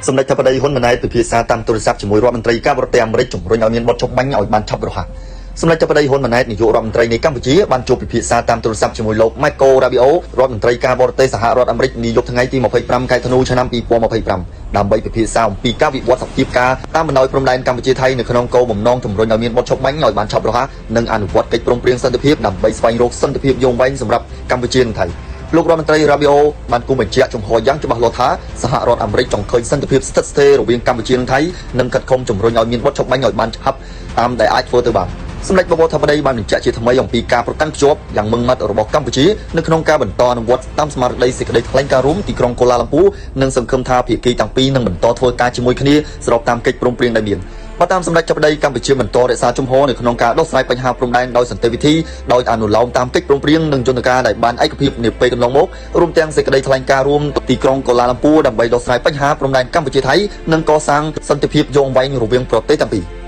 សម្ដេចថាបតីហ៊ុនម៉ាណែតពិភាក្សាតាមទូរស័ព្ទជាមួយរដ្ឋមន្ត្រីការបរទេសអាមេរិកជំរុញឲ្យមានបទឈប់បាញ់ឲ្យបានឆាប់រហ័សសម្ដេចថាបតីហ៊ុនម៉ាណែតនាយករដ្ឋមន្ត្រីនៃកម្ពុជាបានជួបពិភាក្សាតាមទូរស័ព្ទជាមួយលោក Michael Rubio រដ្ឋមន្ត្រីការបរទេសសហរដ្ឋអាមេរិកនាយប់ថ្ងៃទី25ខែធ្នូឆ្នាំ2025ដើម្បីពិភាក្សាអំពីការវិវត្តសភាពការតាមបណ្ដោយព្រំដែនកម្ពុជាថៃនៅក្នុងគោលបំណងជំរុញឲ្យមានបទឈប់បាញ់ឲ្យបានឆាប់រហ័សនិងអនុវត្តកិច្ចព្រមព្រៀងសន្តិភាពដើម្បីស្វែងរកសន្តិភាពយូរអង្វែងសម្រាប់កម្ពុជានិងថៃលោករដ្ឋមន្ត្រី Rubio បានគូបញ្ជាក់ចំហយ៉ាងច្បាស់លាស់ថាសហរដ្ឋអាមេរិកចង់ឃើញសន្តិភាពស្ថិតស្ថេររវាងកម្ពុជានិងថៃនិងខិតខំជំរុញឲ្យមានបទឈប់បាញ់ឲ្យបានឆាប់តាមដែលអាចធ្វើទៅបានសម្ដេចបវរថាបតីបានបញ្ជាក់ជាថ្មីអំពីការប្រកាន់ខ្ជាប់យ៉ាងម៉ឺងម៉ាត់របស់កម្ពុជានៅក្នុងការបន្តអនុវត្តតាមស្មារតីសេចក្តីថ្លែងការណ៍រួមទីក្រុងកូឡាឡាំពូនិងសង្ឃឹមថាភាគីទាំងពីរនឹងបន្តធ្វើការជាមួយគ្នាស្របតាមកិច្ចព្រមព្រៀងដែលមានបើតាមសម្ដេចចាប់បតីកម្ពុជាបន្តរក្សាជំហរនៅក្នុងការដោះស្រាយបញ្ហាព្រំដែនដោយសន្តិវិធីដោយអនុលោមតាមកិច្ចព្រមព្រៀងនិងយន្តការដែលបានឯកភាពនាពេលកន្លងមករួមទាំងសេចក្តីថ្លែងការណ៍រួមទីក្រុងកូឡាឡាំពូដើម្បីដោះស្រាយបញ្ហាព្រំដែនកម្ពុជាថៃនិងកសាងសន្តិភាពយូរអង្វែងរវាងប្រទេសទាំងពីរ